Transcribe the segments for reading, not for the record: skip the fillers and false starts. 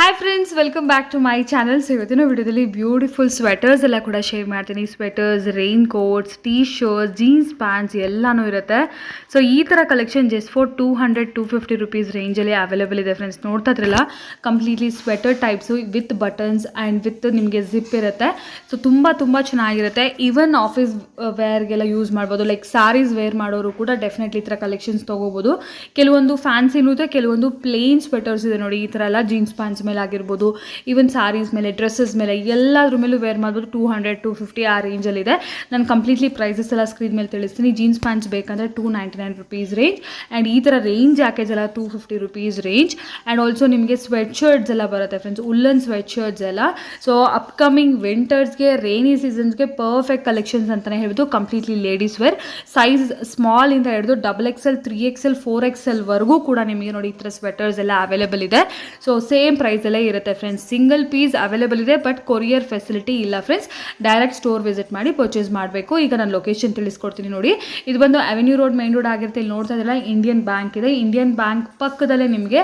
Hi friends, welcome back to my channel. So ಇವತ್ತಿನ ವಿಡಿಯೋದಲ್ಲಿ beautiful sweaters ಎಲ್ಲ ಕೂಡ ಶೇರ್ ಮಾಡ್ತೀನಿ. Sweaters, raincoats, T shirts, jeans pants ಎಲ್ಲನೂ ಇರುತ್ತೆ. ಸೊ ಈ ಥರ ಕಲೆಕ್ಷನ್ ಜಸ್ಟ್ ಫಾರ್ 200-250 ರುಪೀಸ್ ರೇಂಜಲ್ಲಿ ಅವೈಲೇಬಲ್ ಇದೆ ಫ್ರೆಂಡ್ಸ್. ನೋಡ್ತಾ ಇದ್ರಲ್ಲ, completely sweater types with buttons and with ನಿಮಗೆ ಜಿಪ್ ಇರುತ್ತೆ. ಸೊ ತುಂಬ ಚೆನ್ನಾಗಿರುತ್ತೆ. ಈವನ್ ಆಫೀಸ್ ವೇರ್ಗೆಲ್ಲ ಯೂಸ್ ಮಾಡ್ಬೋದು. ಲೈಕ್ ಸ್ಯಾರೀಸ್ ವೇರ್ ಮಾಡೋರು ಕೂಡ ಡೆಫಿನೆಟ್ಲಿ ಈ ಥರ ಕಲೆಕ್ಷನ್ಸ್ ತೊಗೋಬೋದು. ಕೆಲವೊಂದು ಫ್ಯಾನ್ಸಿನೂ ಇದೆ, ಕೆಲವೊಂದು ಪ್ಲೇನ್ ಸ್ವೆಟರ್ಸ್ ಇದೆ ನೋಡಿ. ಈ ಥರ ಎಲ್ಲ ಜೀನ್ಸ್ ಪ್ಯಾಂಟ್ಸ್ ಮೇಲೆ ಆಗಿರ್ಬೋದು, ಈವನ್ ಸ್ಯಾರೀಸ್ ಮೇಲೆ, ಡ್ರೆಸ್ಸಸ್ ಮೇಲೆ ಎಲ್ಲದ್ರ ಮೇಲೂ ವೇರ್ ಮಾಡ್ಬೋದು. 200-250 ಆ ರೇಂಜಲ್ಲಿದೆ. ನಾನು ಕಂಪ್ಲೀಟ್ಲಿ ಪ್ರೈಸಸ್ ಎಲ್ಲ ಸ್ಕ್ರೀನ್ ಮೇಲೆ ತಿಳಿಸ್ತೀನಿ. ಜೀನ್ಸ್ ಪ್ಯಾಂಟ್ಸ್ ಬೇಕಂದರೆ 299 ರುಪೀಸ್ ರೇಂಜ್, ಆ್ಯಂಡ್ ಈ ಥರ ರೇಂಜ್ ಜಾಕೆಟ್ಸ್ ಎಲ್ಲ 250 ರುಪೀಸ್ ರೇಂಜ್. ಆ್ಯಂಡ್ ಆಲ್ಸೋ ನಿಮಗೆ ಸ್ವೆಟ್ ಶರ್ಟ್ಸ್ ಎಲ್ಲ ಬರುತ್ತೆ ಫ್ರೆಂಡ್ಸ್, ಉಲ್ಲನ್ ಸ್ವೆಟ್ ಶರ್ಟ್ಸ್ ಎಲ್ಲ. ಸೊ ಅಪ್ಕಮಿಂಗ್ ವಿಂಟರ್ಸ್ಗೆ, ರೈನಿ ಸೀಸನ್ಸ್ಗೆ ಪರ್ಫೆಕ್ಟ್ ಕಲೆಕ್ಷನ್ಸ್ ಅಂತಲೇ ಹೇಳ್ಬೋದು. Completely ladies wear, size small ಇಂದ ಹಿಡಿದು XXL, 3XL, 4XL ವರೆಗೂ ಕೂಡ ನಿಮಗೆ ನೋಡಿ ಈ ಥರ ಸ್ವೆಟರ್ಸ್ ಎಲ್ಲ ಅವೈಲೇಬಲ್ ಇದೆ. ಸೊ ಸೇಮ್ ಪ್ರೈಸಲ್ಲೇ ಇರುತ್ತೆ ಫ್ರೆಂಡ್ಸ್. ಸಿಂಗಲ್ ಪೀಸ್ ಅವೈಲೇಬಲ್ ಇದೆ, ಬಟ್ ಕೊರಿಯರ್ ಫೆಸಿಲಿಟಿ ಇಲ್ಲ ಫ್ರೆಂಡ್ಸ್. ಡೈರೆಕ್ಟ್ ಸ್ಟೋರ್ ವಿಸಿಟ್ ಮಾಡಿ ಪರ್ಚೇಸ್ ಮಾಡಬೇಕು. ಈಗ ನಾನು ಲೊಕೇಶನ್ ತಿಳಿಸ್ಕೊಡ್ತೀನಿ ನೋಡಿ. ಇದು ಬಂದು ಅವೆನ್ಯೂ ರೋಡ್, ಮೈನ್ ರೋಡ್ ಆಗಿರುತ್ತೆ. ಇಲ್ಲಿ ನೋಡ್ತಾ ಇದ್ರಲ್ಲ, ಇಂಡಿಯನ್ ಬ್ಯಾಂಕ್ ಇದೆ. ಇಂಡಿಯನ್ ಬ್ಯಾಂಕ್ ಪಕ್ಕದಲ್ಲೇ ನಿಮಗೆ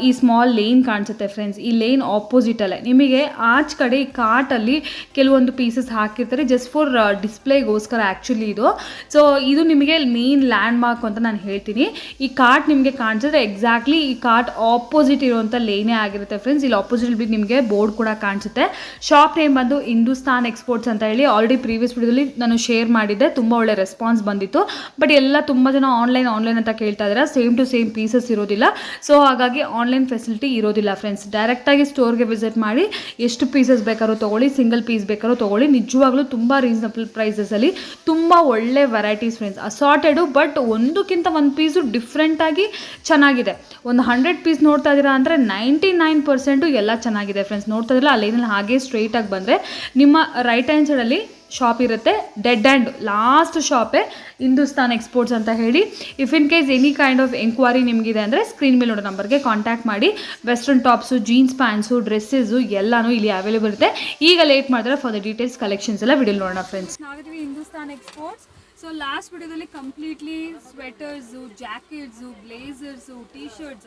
ಈ ಸ್ಮಾಲ್ ಲೇನ್ ಕಾಣಿಸುತ್ತೆ ಫ್ರೆಂಡ್ಸ್. ಈ ಲೇನ್ ಆಪೋಸಿಟಲ್ಲೇ ನಿಮಗೆ ಆಚ್ ಕಡೆ ಈ ಕಾರ್ಟಲ್ಲಿ ಕೆಲವೊಂದು ಪೀಸಸ್ ಹಾಕಿರ್ತಾರೆ ಜಸ್ಟ್ ಫಾರ್ ಡಿಸ್ಪ್ಲೇಗೋಸ್ಕರ ಆ್ಯಕ್ಚುಲಿ ಇದು. ಸೊ ಇದು ನಿಮಗೆ ಮೇನ್ ಲ್ಯಾಂಡ್ ಮಾರ್ಕ್ ಅಂತ ನಾನು ಹೇಳ್ತೀನಿ. ಈ ಕಾರ್ಟ್ ನಿಮಗೆ ಕಾಣಿಸಿದ್ರೆ ಎಕ್ಸಾಕ್ಟ್ಲಿ ಈ ಕಾರ್ಟ್ ಆಪೋಸಿಟ್ ಇರುವಂಥ ಲೇನೇ ಆಗಿರುತ್ತೆ ಫ್ರೆಂಡ್ಸ್. ಇಲ್ಲಿ ಆಪೋಸಿಟ್ ನಿಮಗೆ ಬೋರ್ಡ್ ಕೂಡ ಕಾಣಿಸುತ್ತೆ. ಶಾಪ್ ನೇಮ್ ಬಂದು ಹಿಂದೂಸ್ತಾನ್ ಎಕ್ಸ್ಪೋರ್ಟ್ಸ್ ಅಂತ ಹೇಳಿ ಆಲ್ರೆಡಿ ಪ್ರೀವಿಯಸ್ ವಿಡಿಯೋದಲ್ಲಿ ನಾನು ಶೇರ್ ಮಾಡಿದ್ದೆ. ತುಂಬ ಒಳ್ಳೆ ರೆಸ್ಪಾನ್ಸ್ ಬಂದಿತ್ತು. ಬಟ್ ಎಲ್ಲ ತುಂಬ ಜನ ಆನ್ಲೈನ್ ಅಂತ ಕೇಳ್ತಾ ಇದ್ದಾರೆ. ಸೇಮ್ ಟು ಸೇಮ್ ಪೀಸಸ್ ಇರೋದಿಲ್ಲ. ಸೊ ಹಾಗಾಗಿ ಆನ್ಲೈನ್ ಫೆಸಿಲಿಟಿ ಇರೋದಿಲ್ಲ ಫ್ರೆಂಡ್ಸ್. ಡೈರೆಕ್ಟಾಗಿ ಸ್ಟೋರ್ಗೆ ವಿಸಿಟ್ ಮಾಡಿ ಎಷ್ಟು ಪೀಸಸ್ ಬೇಕಾದ್ರೂ ತೊಗೊಳ್ಳಿ, ಸಿಂಗಲ್ ಪೀಸ್ ಬೇಕಾದ್ರೂ ತೊಗೊಳ್ಳಿ. ನಿಜವಾಗ್ಲೂ ತುಂಬ ರೀಸನಬಲ್ ಪ್ರೈಸಸಲ್ಲಿ ತುಂಬ ಒಳ್ಳೆ ವೆರೈಟೀಸ್ ಫ್ರೆಂಡ್ಸ್. ಅಸಾರ್ಟೆಡು, ಬಟ್ ಒಂದಕ್ಕಿಂತ ಒಂದು ಪೀಸು ಡಿಫ್ರೆಂಟಾಗಿ ಚೆನ್ನಾಗಿದೆ. ಒಂದು 100 ಪೀಸ್ ನೋಡ್ತಾ ಇದ್ದೀರಾ ಅಂದರೆ 99% ಎಲ್ಲ ಚೆನ್ನಾಗಿದೆ ಫ್ರೆಂಡ್ಸ್. ನೋಡ್ತಾ ಇದ್ರಲ್ಲ, ಅಲ್ಲೇನಲ್ಲಿ ಹಾಗೆ ಸ್ಟ್ರೈಟಾಗಿ ಬಂದರೆ ನಿಮ್ಮ ರೈಟ್ ಹ್ಯಾಂಡ್ ಸೈಡಲ್ಲಿ ಶಾಪ್ ಇರುತ್ತೆ. ಡೆಡ್ ಆ್ಯಂಡ್ ಲಾಸ್ಟ್ ಶಾಪೇ ಹಿಂದೂಸ್ತಾನ್ ಎಕ್ಸ್ಪೋರ್ಟ್ಸ್ ಅಂತ ಹೇಳಿ. If in case any kind of enquiry ನಿಮಗಿದೆ ಅಂದರೆ ಸ್ಕ್ರೀನ್ ಮೇಲೆ ನೋಡೋ ನಂಬರ್ಗೆ ಕಾಂಟ್ಯಾಕ್ಟ್ ಮಾಡಿ. Western tops, jeans pants, dresses ಎಲ್ಲನೂ ಇಲ್ಲಿ ಅವೈಲೇಬಲ್ ಇರುತ್ತೆ. ಈಗ ಲೇಟ್ ಮಾಡಿದ್ರೆ ಫಾರ್ ದ ಡೀಟೇಲ್ಸ್ ಕಲೆಕ್ಷನ್ಸ್ ಎಲ್ಲ ವಿಡಿಯೋ ನೋಡೋಣ ಫ್ರೆಂಡ್ಸ್. ನಾವಿದ್ದೀವಿ ಹಿಂದೂಸ್ತಾನ್ ಎಕ್ಸ್ಪೋರ್ಟ್ಸ್. ಸೊ ಲಾಸ್ಟ್ ವಿಡಿಯೋದಲ್ಲಿ completely sweaters, jackets, blazers, T shirts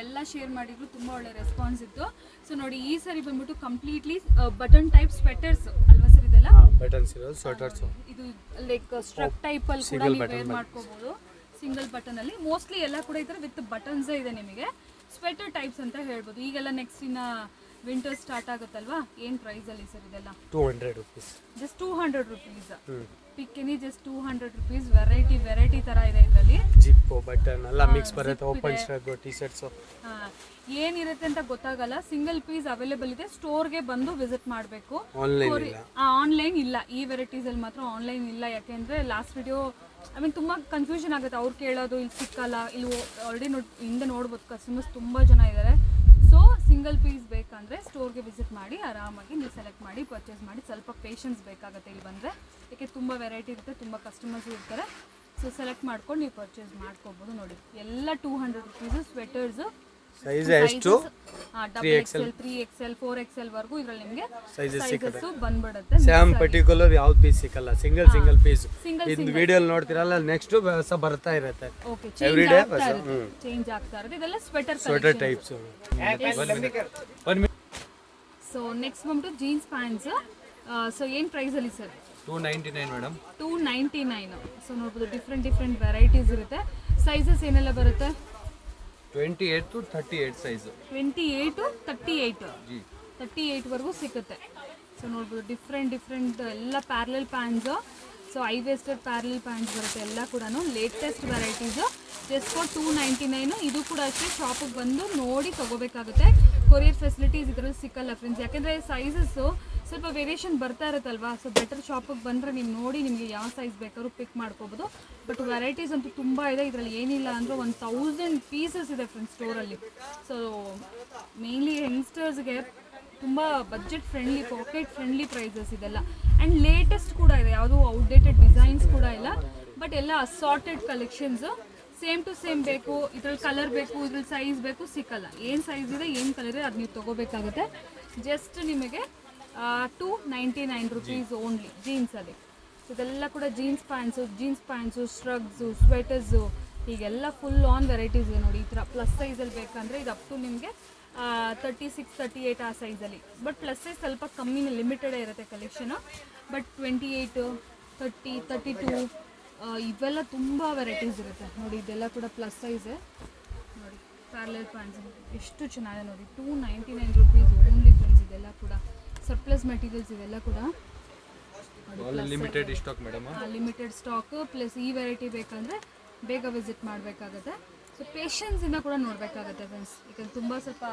ಎಲ್ಲ ಶೇರ್ ಮಾಡಿದ್ರು. ತುಂಬ ಒಳ್ಳೆ ರೆಸ್ಪಾನ್ಸ್ ಇತ್ತು. ಸೊ ನೋಡಿ, ಈ ಸರಿ ಬಂದ್ಬಿಟ್ಟು ಕಂಪ್ಲೀಟ್ಲಿ ಬಟನ್ ಟೈಪ್ ಸ್ವೆಟರ್ಸ್ ಅಲ್ವಾ ಸರ್? ಇದೆಲ್ಲ ಬಟನ್ಸ್ ಇರೋದು ಸ್ವೆಟರ್ಸ್. ಇದು ಲೈಕ್ ಸ್ಟ್ರಕ್ ಟೈಪ್ ಅಲ್ಲಿ ಕೂಡ ನೀವು ವೇರ್ ಮಾಡ್ಕೋಬಹುದು. ಸಿಂಗಲ್ ಬಟನ್ ಅಲ್ಲಿ ಮೋಸ್ಟ್ಲಿ ಎಲ್ಲ ಕೂಡ ಈ ತರ ವಿತ್ ಬಟನ್ಸ್ ಇದೆ. ನಿಮಗೆ ಸ್ವೆಟರ್ ಟೈಪ್ಸ್ ಅಂತ ಹೇಳ್ಬೋದು. ಈಗೆಲ್ಲ ನೆಕ್ಸ್ಟ್ ಇನ್ನ ವಿಂಟರ್ ಸ್ಟಾರ್ಟ್ ಆಗುತ್ತಲ್ವಾ? ಏನ್ ಪ್ರೈಸ್ ಅಲ್ಲಿ ಸರ್ ಇದೆಲ್ಲ? 200 ರೂಪೀಸ್. Just 200 rupees. ಪಿಕ್ಕಿನಿ ಜಸ್ಟ್ 200 ರೂಪೀಸ್. ವೆರೈಟಿ ತರ ಇದೆ ಇದರಲ್ಲಿ. ಜಿಪ್, ಬಟನ್ ಎಲ್ಲ ಮಿಕ್ಸ್ ಬರುತ್ತೆ. ಓಪನ್ ಸ್ಟ್ರಗ್, ಟೀ ಶರ್ಟ್ಸ್ ಏನಿರುತ್ತೆ ಅಂತ ಗೊತ್ತಾಗಲ್ಲ. ಸಿಂಗಲ್ ಪೀಸ್ ಅವೈಲೇಬಲ್ ಇದೆ. ಸ್ಟೋರ್ಗೆ ಬಂದು ವಿಸಿಟ್ ಮಾಡಬೇಕು. ಆನ್ಲೈನ್ ಇಲ್ಲ ಈ ವೆರೈಟೀಸ್ ಅಲ್ಲಿ ಮಾತ್ರ. ಆನ್ಲೈನ್ ಇಲ್ಲ. ಯಾಕೆಂದ್ರೆ ಲಾಸ್ಟ್ ವಿಡಿಯೋ ತುಂಬಾ ಕನ್ಫ್ಯೂಷನ್ ಆಗುತ್ತೆ. ಅವ್ರು ಕೇಳೋದು ಇಲ್ಲಿ ಸಿಕ್ಕಲ್ಲ, ಇಲ್ಲಿ ಆಲ್ರೆಡಿ ಹಿಂದೆ ನೋಡ್ಬೋದು ಕಸ್ಟಮರ್ಸ್ ತುಂಬ ಜನ ಇದ್ದಾರೆ. ಸೊ ಸಿಂಗಲ್ ಪೀಸ್ ಬೇಕಂದರೆ ಸ್ಟೋರ್ಗೆ ವಿಸಿಟ್ ಮಾಡಿ ಆರಾಮಾಗಿ ನೀವು ಸೆಲೆಕ್ಟ್ ಮಾಡಿ ಪರ್ಚೇಸ್ ಮಾಡಿ. ಸ್ವಲ್ಪ ಪೇಷನ್ಸ್ ಬೇಕಾಗುತ್ತೆ ಇಲ್ಲಿ ಬಂದರೆ, ಯಾಕೆ ತುಂಬ ವೆರೈಟಿ ಇರುತ್ತೆ, ತುಂಬ ಕಸ್ಟಮರ್ಸ್ ಇರ್ತಾರೆ. ಸೊ ಸೆಲೆಕ್ಟ್ ಮಾಡ್ಕೊಂಡು ನೀವು ಪರ್ಚೇಸ್ ಮಾಡ್ಕೋಬೋದು. ನೋಡಿ ಎಲ್ಲ 200 ರುಪೀಸು. ಸ್ವೆಟರ್ಸು ಸೈಜ್ ಎಷ್ಟು? XXL, 3XL, 4XL ವರೆಗೂ ಇದರಲ್ಲಿ ನಿಮಗೆ ಸೈಜಸ್ ಬಂದ್ಬಿಡುತ್ತೆ. ಸೇಮ್ ಪರ್ಟಿಕ್ಯುಲರ್ ಯಾವ್ದು ಪೀಸ್ ಸಿಕ್ಕಲ್ಲ. ಸಿಂಗಲ್ ಪೀಸ್ ಇದು ವಿಡಿಯೋ ನೋಡ್ತಿರಲ್ಲ, ನೆಕ್ಸ್ಟ್ ಹೊಸ ಬರ್ತಾ ಇರುತ್ತೆ. ಎವ್ರಿ ಡೇ ಚೇಂಜ್ ಆಗ್ತಾ ಇರುತ್ತೆ. ಇದೆಲ್ಲ ಸ್ವೆಟರ್ ಟೈಪ್ಸ್. ಸೊ ನೆಕ್ಸ್ಟ್ ಬಂದ್ಬಿಟ್ಟು ಜೀನ್ಸ್ ಪ್ಯಾಂಟ್ಸ್. ಸೊ ಏನು ಪ್ರೈಸ್ ಅಲ್ಲಿ ಸರ್? 299 ಮೇಡಮ್. 299. ಸೊ ನೋಡ್ಬೋದು, ಡಿಫ್ರೆಂಟ್ ವೆರೈಟೀಸ್ ಇರುತ್ತೆ. ಸೈಜಸ್ ಏನೆಲ್ಲ ಬರುತ್ತೆ? 28 to 38 ಸೈಜ್. 28 to 38 ವರೆಗೂ ಸಿಗುತ್ತೆ. ಸೊ ನೋಡ್ಬೋದು, ಡಿಫ್ರೆಂಟ್ ಎಲ್ಲ parallel pants. So I wasted parallel pants ಬರುತ್ತೆ. ಎಲ್ಲ ಕೂಡ ಲೇಟೆಸ್ಟ್ ವೆರೈಟೀಸು. Just for 299. ಇದು ಕೂಡ ಅಷ್ಟೇ, ಶಾಪಿಗೆ ಬಂದು ನೋಡಿ ತೊಗೋಬೇಕಾಗುತ್ತೆ. ಕೊರಿಯರ್ ಫೆಸಿಲಿಟೀಸ್ ಇದರಲ್ಲಿ ಸಿಕ್ಕಲ್ಲ ಫ್ರೆಂಡ್ಸ್. ಯಾಕೆಂದರೆ ಸೈಜಸ್ಸು ಸ್ವಲ್ಪ ವೇರಿಯೇಷನ್ ಬರ್ತಾ ಇರುತ್ತಲ್ವಾ. ಸೊ ಬೆಟರ್ ಶಾಪಿಗೆ ಬಂದರೆ ನೀವು ನೋಡಿ ನಿಮಗೆ ಯಾವ ಸೈಜ್ ಬೇಕಾದ್ರೂ ಪಿಕ್ ಮಾಡ್ಕೋಬೋದು. ಬಟ್ ವೆರೈಟೀಸ್ ಅಂತೂ ತುಂಬ ಇದೆ. ಇದರಲ್ಲಿ ಏನಿಲ್ಲ ಅಂದರೆ 1000 ಪೀಸಸ್ ಇದೆ ಫ್ರೆಂಡ್ಸ್ ಸ್ಟೋರಲ್ಲಿ. ಸೊ ಮೇನ್ಲಿ ಯಂಗ್ಸ್ಟರ್ಸ್ಗೆ ತುಂಬ budget friendly, pocket friendly prices ಇದೆಲ್ಲ. ಆ್ಯಂಡ್ ಲೇಟೆಸ್ಟ್ ಕೂಡ ಇದೆ, ಯಾವುದೂ ಔಟ್ಡೇಟೆಡ್ ಡಿಸೈನ್ಸ್ ಕೂಡ ಇಲ್ಲ. ಬಟ್ ಎಲ್ಲ assorted collections. Same to same ಬೇಕು, ಇದ್ರಲ್ಲಿ ಕಲರ್ ಬೇಕು, ಇದ್ರಲ್ಲಿ ಸೈಜ್ ಬೇಕು, ಸಿಕ್ಕಲ್ಲ. ಏನು ಸೈಜ್ ಇದೆ, ಏನು ಕಲರ್ ಇದೆ ಅದು ನೀವು ತೊಗೋಬೇಕಾಗುತ್ತೆ. ಜಸ್ಟ್ ನಿಮಗೆ 299 ರುಪೀಸ್ ಓನ್ಲಿ ಜೀನ್ಸಲ್ಲಿ. ಇದೆಲ್ಲ ಕೂಡ ಜೀನ್ಸ್ ಪ್ಯಾಂಟ್ಸು, ಸ್ಟ್ರಗ್ಸು, ಸ್ವೆಟರ್ಸು, ಹೀಗೆಲ್ಲ ಫುಲ್ ಆನ್ ವೆರೈಟೀಸ್ ಇದೆ ನೋಡಿ. ಈ ಥರ ಪ್ಲಸ್ ಸೈಜಲ್ಲಿ ಬೇಕಂದರೆ ಇದು ಅಪ್ ಟು ನಿಮಗೆ 36-38 ಆ ಸೈಜಲ್ಲಿ. ಬಟ್ ಪ್ಲಸ್ ಸೈಜ್ ಸ್ವಲ್ಪ ಕಮ್ಮಿನೇ, ಲಿಮಿಟೆಡೇ ಇರುತ್ತೆ ಕಲೆಕ್ಷನು. ಬಟ್ 28, 30, 32 ಇವೆಲ್ಲ ತುಂಬ ವೆರೈಟೀಸ್ ಇರುತ್ತೆ ನೋಡಿ. ಇದೆಲ್ಲ ಕೂಡ ಪ್ಲಸ್ ಸೈಜೇ ನೋಡಿ. ಪ್ಯಾರಲಲ್ ಪ್ಯಾಂಟ್ಸ್ ಎಷ್ಟು ಚೆನ್ನಾಗಿದೆ ನೋಡಿ. 299 ರುಪೀಸ್ ಓನ್ಲಿ ಫ್ರೆಂಡ್ಸ್. ಇದೆಲ್ಲ ಕೂಡ ಸರ್ಪ್ಲಸ್ ಮೆಟೀರಿಯಲ್ಸ್ ಇವೆಲ್ಲ ಕೂಡ limited stock madam. Limited stock. Plus ಈ ವೆರೈಟಿ ಬೇಕಂದರೆ ಬೇಗ ವಿಸಿಟ್ ಮಾಡಬೇಕಾಗತ್ತೆ. ಸೊ ಪೇಷನ್ಸಿಂದ ಕೂಡ ನೋಡಬೇಕಾಗತ್ತೆ ಫ್ರೆಂಡ್ಸ್. ಯಾಕಂದರೆ ತುಂಬ ಸ್ವಲ್ಪ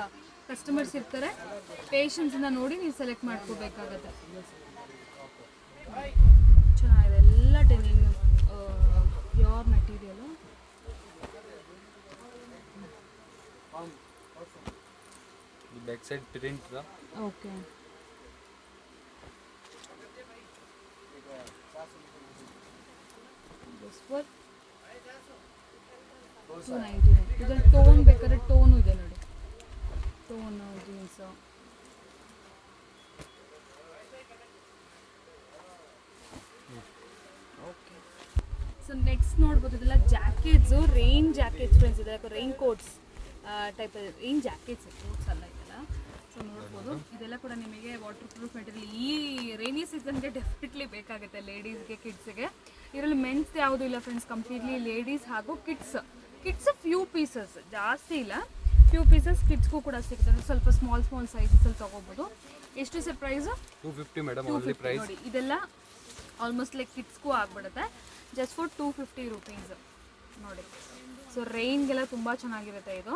ಕಸ್ಟಮರ್ಸ್ ಇರ್ತಾರೆ, ಪೇಷನ್ಸಿಂದ ನೋಡಿ ನೀವು ಸೆಲೆಕ್ಟ್ ಮಾಡ್ಕೋಬೇಕಾಗತ್ತೆ. ಚೆನ್ನಾಗಿದೆ ಎಲ್ಲ denim pure material. Back side print. Okay. For 299. ಇದ್ರಲ್ಲಿ ಟೋನ್ ಬೇಕಾದ್ರೆ ಟೋನು ಇದೆ ನೋಡಿ. Tone jeans. Okay. So next ನೋಡ್ಬೋದು ಇದೆಲ್ಲ ಜಾಕೆಟ್ಸು, ರೈನ್ ಜಾಕೆಟ್ಸ್ ಫ್ರೆಂಡ್ಸ್. ಇದೆ rain quotes type rain jackets, quotes ಅಲ್ಲ ಇದೆಲ್ಲ. ಸೊ ನೋಡ್ಬೋದು ಇದೆಲ್ಲ ಕೂಡ ನಿಮಗೆ ವಾಟರ್ ಪ್ರೂಫ್ ಮೆಟೀರಿಯಲ್. ಈ ರೈನಿ ಸೀಸನ್ಗೆ ಡೆಫಿನೆಟ್ಲಿ ಬೇಕಾಗುತ್ತೆ ಲೇಡೀಸ್ಗೆ, ಕಿಡ್ಸ್ಗೆ. ಇದರಲ್ಲಿ ಮೆನ್ಸ್ ಯಾವುದು ಇಲ್ಲ ಫ್ರೆಂಡ್ಸ್, ಕಂಪ್ಲೀಟ್ಲಿ ಲೇಡೀಸ್ ಹಾಗೂ ಕಿಡ್ಸ್. ಫ್ಯೂ ಪೀಸಸ್, ಜಾಸ್ತಿ ಇಲ್ಲ, ಫ್ಯೂ ಪೀಸಸ್. ಕಿಡ್ಸ್ಗೂ ಕೂಡ ಸಿಗುತ್ತೆ, ಸ್ವಲ್ಪ ಸ್ಮಾಲ್ ಸೈಜಸಲ್ಲಿ ತೊಗೋಬೋದು. ಎಷ್ಟು sir price? 250 madam only price. ನೋಡಿ ಇದೆಲ್ಲ ಆಲ್ಮೋಸ್ಟ್ ಲೈಕ್ ಕಿಡ್ಸ್ಗೂ ಆಗ್ಬಿಡುತ್ತೆ. ಜಸ್ಟ್ ಫಾರ್ 250 ರುಪೀಸ್ ನೋಡಿ. ಸೊ ರೈನ್ಗೆಲ್ಲ ತುಂಬ ಚೆನ್ನಾಗಿರುತ್ತೆ ಇದು.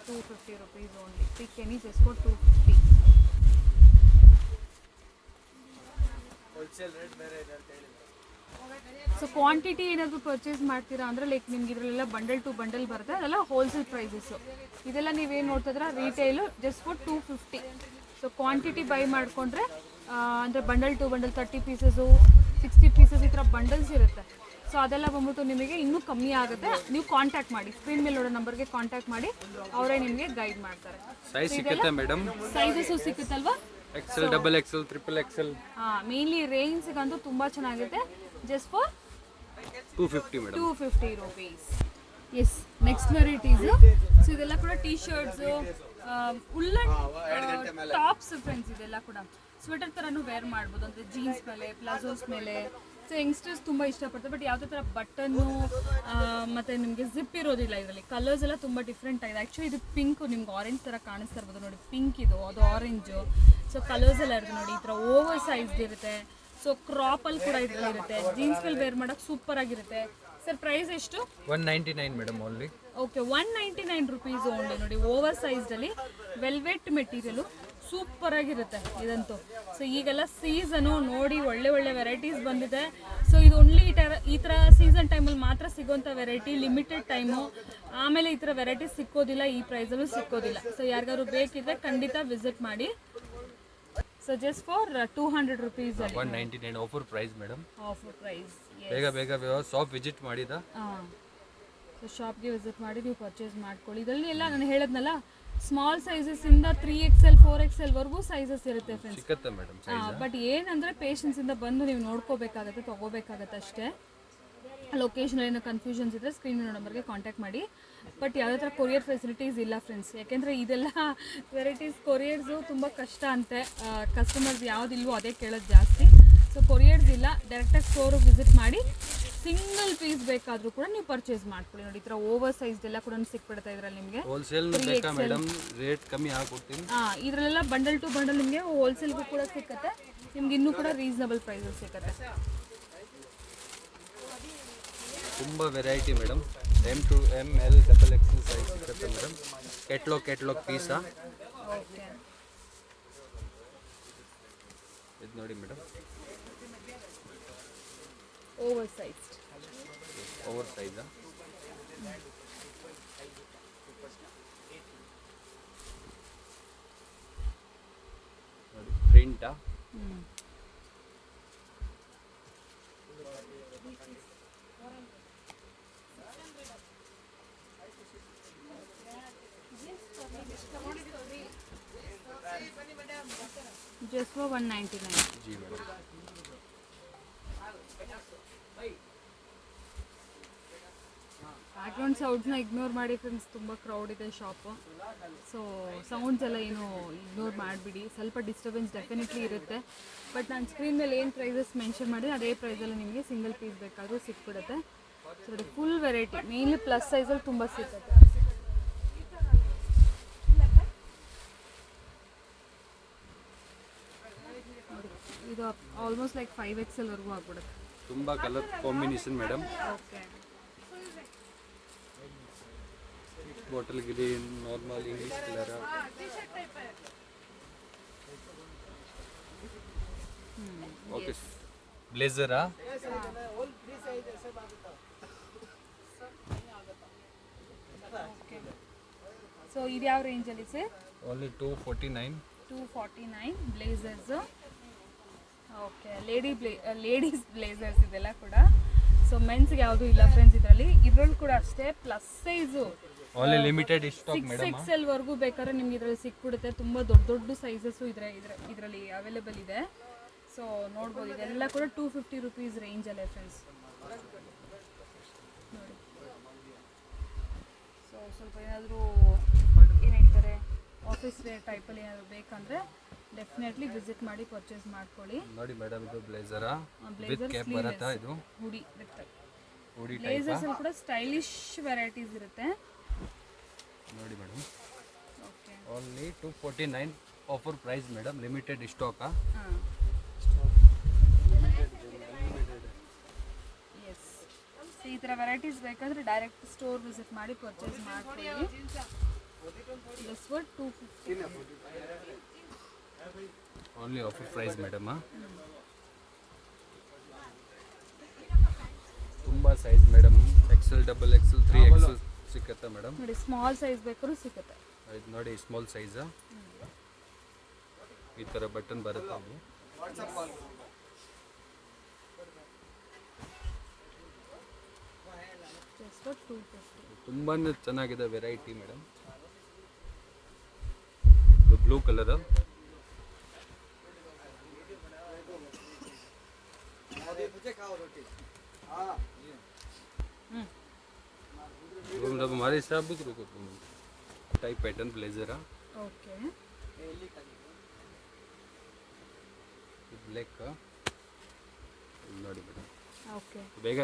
250 rupees only. Pick any just for 250. So quantity ಏನಾದರೂ ಪರ್ಚೇಸ್ ಮಾಡ್ತೀರಾ ಅಂದರೆ ಲೈಕ್ ನಿಮ್ಗೆ ಇದರಲ್ಲೆಲ್ಲ ಬಂಡಲ್ ಟು ಬಂಡಲ್ ಬರುತ್ತೆ, ಅದೆಲ್ಲ ಹೋಲ್ಸೇಲ್ ಪ್ರೈಸಸ್ಸು. ಇದೆಲ್ಲ ನೀವೇನು ನೋಡ್ತಿದ್ರೆ retail just for 250. So quantity buy ಮಾಡಿಕೊಂಡ್ರೆ ಅಂದರೆ bundle to bundle 30 pieces, 60 pieces ಈ ಥರ ಬಂಡಲ್ಸ್ ಇರುತ್ತೆ. ಸೊ ಅದೆಲ್ಲ ಬಂದ್ಬಿಟ್ಟು ನಿಮಗೆ ಇನ್ನೂ ಕಮ್ಮಿ ಆಗುತ್ತೆ. ನೀವು ಕಾಂಟ್ಯಾಕ್ಟ್ ಮಾಡಿ, ಸ್ಕ್ರೀನ್ ಮೇಲೆ ನೋಡೋ ನಂಬರ್ಗೆ ಕಾಂಟ್ಯಾಕ್ಟ್ ಮಾಡಿ, ಅವರೇ ನಿಮಗೆ ಗೈಡ್ ಮಾಡ್ತಾರೆ. ಸೈಜ್ ಸಿಗುತ್ತೆ ಮೇಡಮ್, ಸೈಜಸ್ಸು ಸಿಗುತ್ತಲ್ವಾ? XL, XXL, XXL. ಮೇನ್ಲಿ ರೇಂಜ್ಗಂತೂ ತುಂಬ ಚೆನ್ನಾಗಿದೆ. Just for 250 madam. 250 rupees. Yes, next varieties. So ಇದೆಲ್ಲ ಕೂಡ T shirts, woollen tops friends. ಇದೆಲ್ಲ ಕೂಡ ಸ್ವೆಟರ್ ಥರನೂ ವೇರ್ ಮಾಡ್ಬೋದು, ಅಂದರೆ ಜೀನ್ಸ್ ಮೇಲೆ, ಪ್ಲಾಜೋಸ್ ಮೇಲೆ. ಸೊ ಯಂಗ್ಸ್ಟರ್ಸ್ ತುಂಬ ಇಷ್ಟಪಡ್ತಾರೆ. ಬಟ್ ಯಾವುದೇ ಥರ ಬಟನ್ನು ಮತ್ತು ನಿಮಗೆ ಜಿಪ್ ಇರೋದಿಲ್ಲ ಇದರಲ್ಲಿ. ಕಲರ್ಸ್ ಎಲ್ಲ ತುಂಬ ಡಿಫ್ರೆಂಟ್ ಆಗಿದೆ. ಆ್ಯಕ್ಚುಲಿ ಇದು ಪಿಂಕು, ನಿಮ್ಗೆ ಆರೆಂಜ್ ಥರ ಕಾಣಿಸ್ತಾ ಇರ್ಬೋದು ನೋಡಿ. ಪಿಂಕ್ ಇದು, ಅದು ಆರೆಂಜು. ಸೊ ಕಲರ್ಸ್ ಎಲ್ಲ ಇರುತ್ತೆ ನೋಡಿ. ಈ ಥರ ಓವರ್ ಸೈಜ್ದು ಇರುತ್ತೆ. ಸೊ ಕ್ರಾಪಲ್ಲಿ ಕೂಡ ಇರುತ್ತೆ. ಜೀನ್ಸ್ ಮೇಲೆ ವೇರ್ ಮಾಡೋಕ್ಕೆ ಸೂಪರ್ ಆಗಿರುತ್ತೆ. ಸರ್ ಪ್ರೈಸ್ ಎಷ್ಟು? 199 madam only. Okay, 199 rupees only ನೋಡಿ. ಓವರ್ ಸೈಜ್ಡಲ್ಲಿ ವೆಲ್ವೆಟ್ ಮೆಟೀರಿಯಲು ಸೂಪರ್ ಆಗಿರುತ್ತೆ ಇದಂತೂ. ಸೊ ಈಗೆಲ್ಲ ಸೀಸನು ನೋಡಿ, ಒಳ್ಳೆ ವೆರೈಟೀಸ್ ಬಂದಿದೆ. ಸೊ ಇದು ಓನ್ಲಿ ಈ ಥರ ಸೀಸನ್ ಟೈಮಲ್ಲಿ ಮಾತ್ರ ಸಿಗೋಂಥ ವೆರೈಟಿ, ಲಿಮಿಟೆಡ್ ಟೈಮು. ಆಮೇಲೆ ಈ ಥರ ವೆರೈಟೀಸ್ ಸಿಕ್ಕೋದಿಲ್ಲ, ಈ ಪ್ರೈಸಲ್ಲೂ ಸಿಕ್ಕೋದಿಲ್ಲ. ಸೊ ಯಾರಿಗಾದ್ರು ಬೇಕಿದ್ರೆ ಖಂಡಿತ ವಿಸಿಟ್ ಮಾಡಿ. ಸೊ ಜಸ್ಟ್ ಫಾರ್ 200 ರುಪೀಸ್ ಅಲ್ಲಿ 199 offer price madam. Offer price. ಬೇಗ ಶಾಪ್ ವಿಸಿಟ್ ಮಾಡಿದ. ಸೊ ಶಾಪ್ಗೆ ವಿಸಿಟ್ ಮಾಡಿ ನೀವು ಪರ್ಚೇಸ್ ಮಾಡ್ಕೊಳ್ಳಿ. ಇದರಲ್ಲಿ ಎಲ್ಲ ನಾನು ಹೇಳದ್ನಲ್ಲ, ಸ್ಮಾಲ್ ಸೈಜಸ್ಸಿಂದ 3XL 4XL ವರೆಗೂ ಸೈಜಸ್ ಇರುತ್ತೆ ಫ್ರೆಂಡ್ಸ್. ಸಿಕ್ಕತ್ತೆ ಮೇಡಮ್ ಸೈಜ್. ಬಟ್ ಏನಂದರೆ ಪೇಷನ್ಸಿಂದ ಬಂದು ನೀವು ನೋಡ್ಕೋಬೇಕಾಗತ್ತೆ, ತೊಗೋಬೇಕಾಗತ್ತೆ ಅಷ್ಟೇ. ಲೊಕೇಶನ್ ಏನೋ ಕನ್ಫ್ಯೂಷನ್ಸ್ ಇದ್ದರೆ ಸ್ಕ್ರೀನ್ ನಂಬರ್ಗೆ ಕಾಂಟ್ಯಾಕ್ಟ್ ಮಾಡಿ. ಬಟ್ ಯಾವುದೇ ಥರ ಕೊರಿಯರ್ ಫೆಸಿಲಿಟೀಸ್ ಇಲ್ಲ ಫ್ರೆಂಡ್ಸ್. ಯಾಕೆಂದರೆ ಇದೆಲ್ಲ ವೆರೈಟೀಸ್ ಕೊರಿಯರ್ಸು ತುಂಬ ಕಷ್ಟ ಅಂತೆ. ಕಸ್ಟಮರ್ಸ್ ಯಾವುದಿಲ್ವೋ ಅದೇ ಕೇಳೋದು ಜಾಸ್ತಿ. ಸೊ ಕೊರಿಯರ್ಸ್ ಇಲ್ಲ, ಡೈರೆಕ್ಟಾಗಿ ಸ್ಟೋರಿಗೆ ವಿಸಿಟ್ ಮಾಡಿ ಸಿಂಗಲ್ ಪೀಸ್ ಬೇಕಾದರೂ ಕೂಡ ನೀವು ಪರ್ಚೇಸ್ ಮಾಡ್ಕೊಳ್ಳಿ. ನೋಡಿ ಈ ಥರ ಓವರ್ ಸೈಜ್ದೆಲ್ಲ ಕೂಡ ಸಿಕ್ಬಿಡುತ್ತೆ ಇದರಲ್ಲಿ ನಿಮಗೆ. ಹೋಲ್ಸೇಲ್ ಬೇಕಾ ಮೇಡಮ್? ರೇಟ್ ಕಮ್ಮಿ ಹಾಕ್ಕೊಡ್ತೀನಿ. ಇದರಲ್ಲೆಲ್ಲ ಬಂಡಲ್ ಟು ಬಂಡಲ್ ನಿಮಗೆ ಹೋಲ್ಸೇಲ್ಗೂ ಕೂಡ ಸಿಕ್ಕತ್ತೆ. ನಿಮ್ಗೆ ಇನ್ನೂ ಕೂಡ ರೀಸನಬಲ್ ಪ್ರೈಸಲ್ಲಿ ಸಿಕ್ಕತ್ತೆ. ತುಂಬ variety madam. M to M, L, XXL size ಸಿಗುತ್ತೆ ಮೇಡಮ್. ಕೆಟ್ಲಾಗ್ ಪೀಸಾ. ಓಕೆ, ಇದು ನೋಡಿ ಮೇಡಮ್, ಓವರ್ ಸೈಜ್. ಓವರ್ ಸೈಜಾ? ನೋಡಿ ಪ್ರಿಂಟಾ. Just for 199. जी मैडम. ಬ್ಯಾಕ್ಗ್ರೌಂಡ್ ಸೌಂಡ್ಸ್ನ ಇಗ್ನೋರ್ ಮಾಡಿ ಫ್ರೆಂಡ್ಸ್, ತುಂಬ ಕ್ರೌಡ್ ಇದೆ ಶಾಪು. ಸೊ ಸೌಂಡ್ಸ್ ಎಲ್ಲ ಏನು ಇಗ್ನೋರ್ ಮಾಡಿಬಿಡಿ, ಸ್ವಲ್ಪ ಡಿಸ್ಟರ್ಬೆನ್ಸ್ ಡೆಫಿನೆಟ್ಲಿ ಇರುತ್ತೆ. ಬಟ್ ನಾನು ಸ್ಕ್ರೀನ್ ಮೇಲೆ ಏನು ಪ್ರೈಸಸ್ ಮೆನ್ಷನ್ ಮಾಡಿದೆ ಅದೇ ಪ್ರೈಸಲ್ಲಿ ನಿಮಗೆ ಸಿಂಗಲ್ ಪೀಸ್ ಬೇಕಾದರೂ ಸಿಕ್ಬಿಡುತ್ತೆ. ಸೊ ನೋಡಿ ಫುಲ್ ವೆರೈಟಿ, ಮೇನ್ಲಿ ಪ್ಲಸ್ ಸೈಜಲ್ಲಿ ತುಂಬ ಸಿಗುತ್ತೆ. ಇದು ಆಲ್ಮೋಸ್ಟ್ ಲೈಕ್ 5XL ವರೆಗೂ ಆಗ್ಬಿಡುತ್ತೆ. ತುಂಬ colour combination madam. Okay, bottle green, normal English colour. Okay, ಬ್ಲೇಸರಾ? ಸೊ ಇದು ಯಾವ ರೇಂಜಲ್ಲಿ sir? Only 249. 249 blazers. Okay, ladies blazers ಇದೆಲ್ಲ ಕೂಡ. ಸೊ ಮೆನ್ಸ್ಗೆ ಯಾವುದೂ ಇಲ್ಲ ಫ್ರೆಂಡ್ಸ್ ಇದರಲ್ಲಿ. ಇದರಲ್ಲಿ ಕೂಡ ಅಷ್ಟೇ plus size, only limited stock madam. 6XL ವರೆಗೂ ಬೇಕಾದ್ರೆ ನಿಮ್ಗೆ ಇದರಲ್ಲಿ ಸಿಕ್ಬಿಡುತ್ತೆ. ತುಂಬ ದೊಡ್ಡ ದೊಡ್ಡ ಸೈಜಸ್ಸು ಇದರಲ್ಲಿ ಅವೈಲೇಬಲ್ ಇದೆ. ಸೊ ನೋಡ್ಬೋದು, ಇದೆಲ್ಲ ಕೂಡ 250 ರುಪೀಸ್ ರೇಂಜಲ್ಲೇ ಫ್ರೆಂಡ್ಸ್. ನೋಡಿ, ಸೊ ಸ್ವಲ್ಪ ಏನಾದರೂ ಏನು ಹೇಳ್ತಾರೆ ಆಫೀಸ್ ವೇರ್ ಟೈಪಲ್ಲಿ ಏನಾದರೂ ಬೇಕಂದರೆ ಡೆಫಿನೆಟ್ಲಿ ವಿಸಿಟ್ ಮಾಡಿ ಪರ್ಚೇಸ್ ಮಾಡ್ಕೊಳ್ಳಿ. ನೋಡಿ ಮೇಡಮ್, ಇದು ಬ್ಲೇಸರಾ ವಿತ್ ಕ್ಯಾಪ್ ಬರುತ್ತಾ? ಇದು ಹುಡಿ ವಿತ್ ಹುಡಿ ಟೈಪ್. ಬ್ಲೇಸರ್ಸಲ್ಲಿ ಕೂಡ ಸ್ಟೈಲಿಶ್ ವೆರೈಟೀಸ್ ಇರುತ್ತೆ. ನೋಡಿ madam, okay, only 249 offer price madam, limited stock. ಹಾಂ, ಎಸ್. ಸೊ ಈ ಥರ ವೆರೈಟೀಸ್ ಬೇಕಾದರೆ ಡೈರೆಕ್ಟ್ ಸ್ಟೋರ್ ವಿಸಿಟ್ ಮಾಡಿ ಪರ್ಚೇಸ್ ಮಾಡ್ಕೊಳ್ಳಿ. ದಿಸ್ ವರ್ 250. Only offer price madam. ತುಂಬ size madam, XL, XXL, 3XL ಸಿಕ್ಕತ್ತೆ ಮೇಡಮ್. ನೋಡಿ, ಸ್ಮಾಲ್ ಸೈಜ್ ಬೇಕಾದ್ರೂ ಸಿಗುತ್ತೆ. ಇದು ನೋಡಿ ಸ್ಮಾಲ್ ಸೈಜ್, ಈ ಥರ ಬಟನ್ ಬರುತ್ತೆ. ಅದು ಜಸ್ಟ್ ಫಾರ್ 250. ತುಂಬಾ ಚೆನ್ನಾಗಿದೆ ವೆರೈಟಿ ಮೇಡಮ್. Blue colour. हमारे हिसाब भी type pattern blazer okay, black का ನೋಡಿ ಮೇಡಮ್. ಓಕೆ. ಬೇಗ